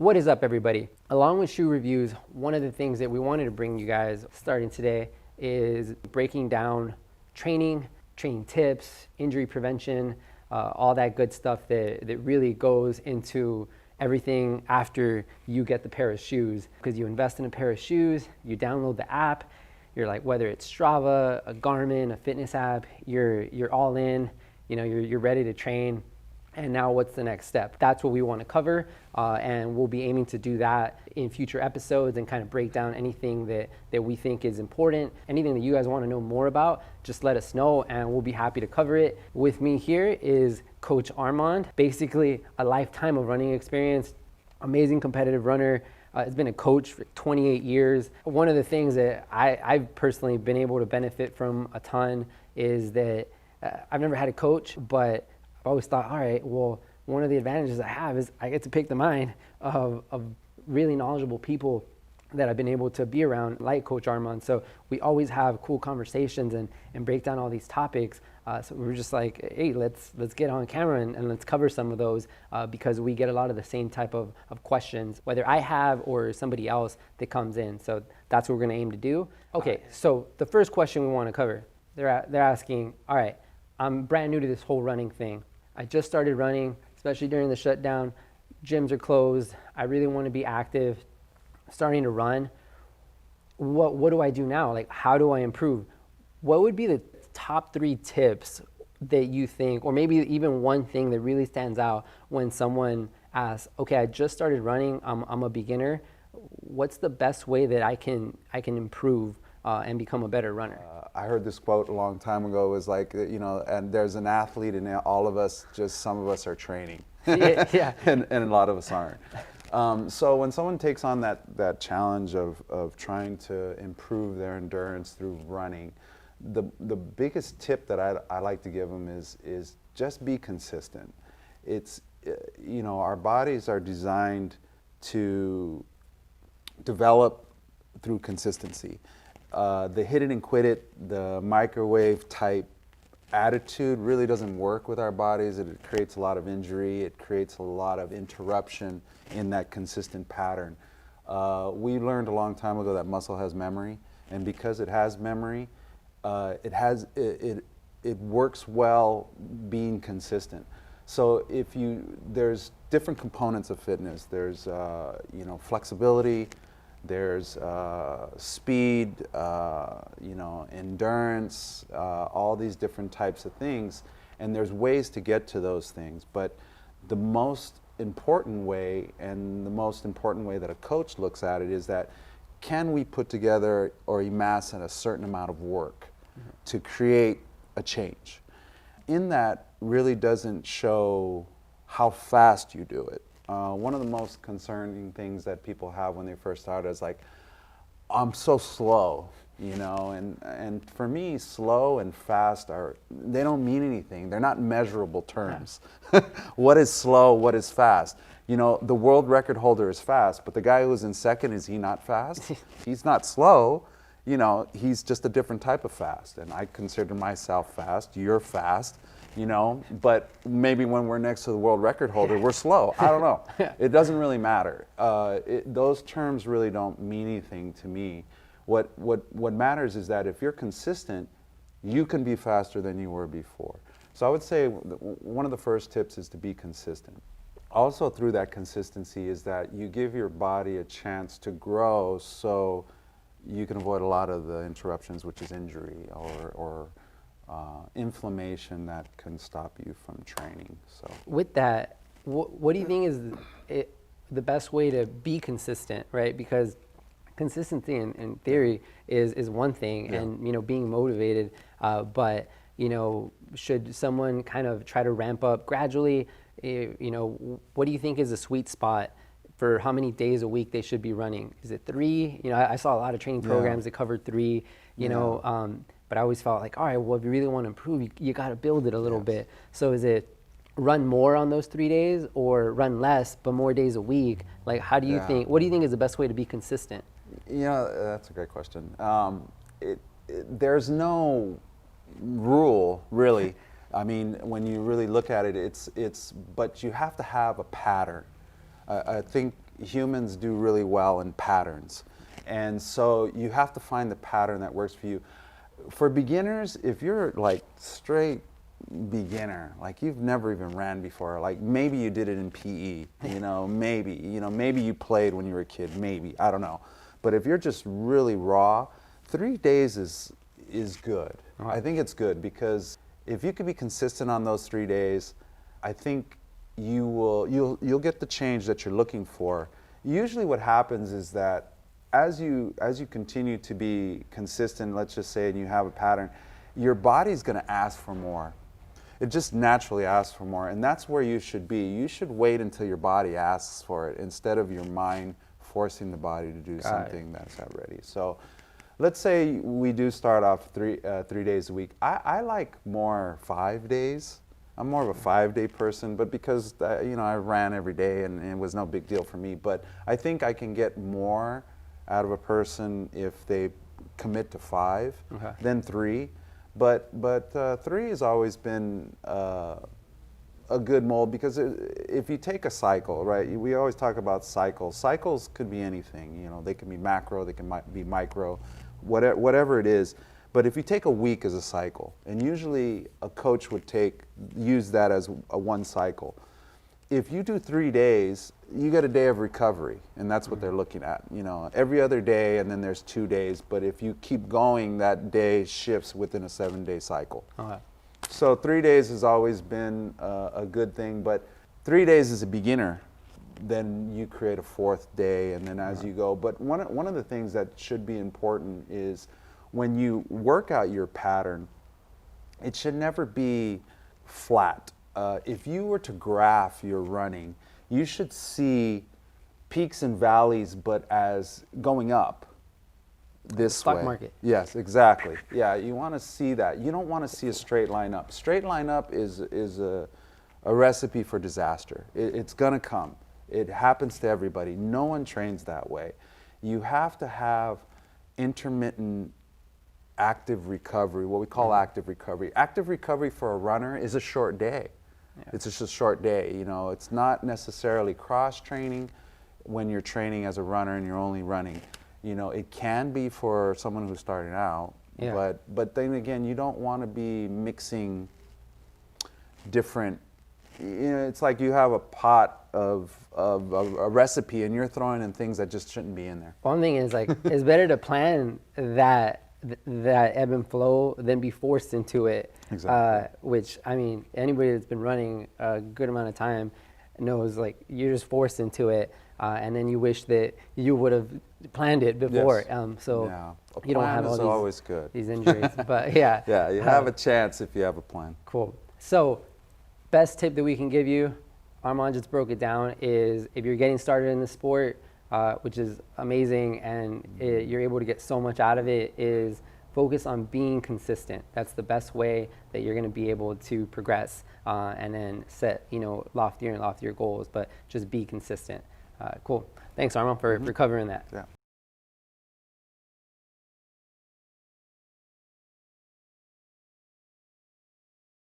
What is up, everybody? Along with shoe reviews, one of the things that we wanted to bring you guys starting today is breaking down training tips, injury prevention, all that good stuff that really goes into everything after you get the pair of shoes. Because you invest in a pair of shoes, you download the app, you're like, whether it's Strava, a Garmin, a fitness app, you're all in, you're ready to train. And now what's the next step? That's what we want to cover, and we'll be aiming to do that in future episodes and kind of break down anything that we think is important. Anything that you guys want to know more about, just let us know and we'll be happy to cover it. With me here is Coach Armand, basically a lifetime of running experience, amazing competitive runner, has been a coach for 28 years. One of the things that I've personally been able to benefit from a ton is that I've never had a coach, but I always thought, all right, well, one of the advantages I have is I get to pick the mind of really knowledgeable people that I've been able to be around, like Coach Armand. So we always have cool conversations and break down all these topics. So we were just like, hey, let's get on camera and let's cover some of those because we get a lot of the same type of questions, whether I have or somebody else that comes in. So that's what we're going to aim to do. Okay, so the first question we want to cover, they're asking, all right, I'm brand new to this whole running thing. I just started running, especially during the shutdown. Gyms are closed. I really want to be active, starting to run. What do I do now? Like, how do I improve? What would be the top 3 tips that you think, or maybe even one thing that really stands out when someone asks, okay, I just started running, I'm a beginner. What's the best way that I can improve and become a better runner? I heard this quote a long time ago. It was like, and there's an athlete and all of us, just some of us are training. Yeah. and a lot of us aren't. So when someone takes on that challenge of trying to improve their endurance through running, the biggest tip that I like to give them is just be consistent. It's, our bodies are designed to develop through consistency. The hit it and quit it, the microwave type attitude really doesn't work with our bodies. It creates a lot of injury. It creates a lot of interruption in that consistent pattern. We learned a long time ago that muscle has memory, and because it has memory, it works well being consistent. So there's different components of fitness. There's flexibility. There's speed, endurance, all these different types of things, and there's ways to get to those things. But the most important way, and the most important way that a coach looks at it, is that can we put together or amass a certain amount of work to create a change? In that really doesn't show how fast you do it. One of the most concerning things that people have when they first start is like, I'm so slow, and for me, slow and fast they don't mean anything. They're not measurable terms. What is slow? What is fast? The world record holder is fast, but the guy who's in second, is he not fast? He's not slow. He's just a different type of fast, and I consider myself fast. You're fast. But maybe when we're next to the world record holder, we're slow. I don't know. It doesn't really matter. Those terms really don't mean anything to me. What matters is that if you're consistent, you can be faster than you were before. So I would say one of the first tips is to be consistent. Also through that consistency is that you give your body a chance to grow so you can avoid a lot of the interruptions, which is injury or inflammation that can stop you from training. So with that, what do you think is the best way to be consistent, right? Because consistency in theory is one thing, yeah. And being motivated, but should someone kind of try to ramp up gradually? What do you think is a sweet spot for how many days a week they should be running? Is it 3? I saw a lot of training programs that covered 3, but I always felt like, all right, well, if you really want to improve, you got to build it a little bit. So is it run more on those 3 days or run less but more days a week? Like, how do you think, what do you think is the best way to be consistent? That's a great question. There's no rule, really. I mean, when you really look at it, but you have to have a pattern. I think humans do really well in patterns. And so you have to find the pattern that works for you. For beginners, if you're like straight beginner, like you've never even ran before, like maybe you did it in PE, maybe you played when you were a kid, maybe, I don't know. But if you're just really raw, 3 days is good. I think it's good because if you can be consistent on those 3 days, I think you'll get the change that you're looking for. Usually what happens is that as you continue to be consistent, let's just say, and you have a pattern, your body's going to ask for more. It just naturally asks for more, and that's where you should be. You should wait until your body asks for it instead of your mind forcing the body to do something that's not ready. So let's say we do start off 3 days a week. I like more 5 days. I'm more of a 5-day person, but because I ran every day and it was no big deal for me. But I think I can get more out of a person if they commit to 5 than 3. But 3 has always been a good mold because if you take a cycle, right? We always talk about cycles. Cycles could be anything. They can be macro, they can be micro, whatever it is. But if you take a week as a cycle, and usually a coach would use that as a one cycle. If you do 3 days, you get a day of recovery, and that's what they're looking at. Every other day, and then there's 2 days. But if you keep going, that day shifts within a 7-day cycle. Okay. So 3 days has always been a good thing, but 3 days as a beginner, then you create a 4th day, and then as you go. But one of the things that should be important is when you work out your pattern, it should never be flat. If you were to graph your running, you should see peaks and valleys, but as going up this way. Stock market. Yes, exactly. Yeah, you want to see that. You don't want to see a straight line up. Straight line up is a recipe for disaster. It's going to come. It happens to everybody. No one trains that way. You have to have intermittent active recovery, what we call active recovery. Active recovery for a runner is a short day. Yeah. It's just a short day. It's not necessarily cross training when you're training as a runner and you're only running. It can be for someone who's starting out, but then again, you don't want to be mixing different. It's like you have a pot of a recipe and you're throwing in things that just shouldn't be in there. One thing is it's better to plan that ebb and flow than be forced into it. Exactly. Which, anybody that's been running a good amount of time knows, you're just forced into it, and then you wish that you would have planned it before. Yes. You don't have all always good. these injuries. But yeah. Yeah, you have a chance if you have a plan. Cool. So, best tip that we can give you, Armand just broke it down, is if you're getting started in the sport, which is amazing, and you're able to get so much out of it, is focus on being consistent. That's the best way that you're going to be able to progress and then set loftier and loftier goals, but just be consistent. Cool. Thanks, Armand, for covering that. Yeah.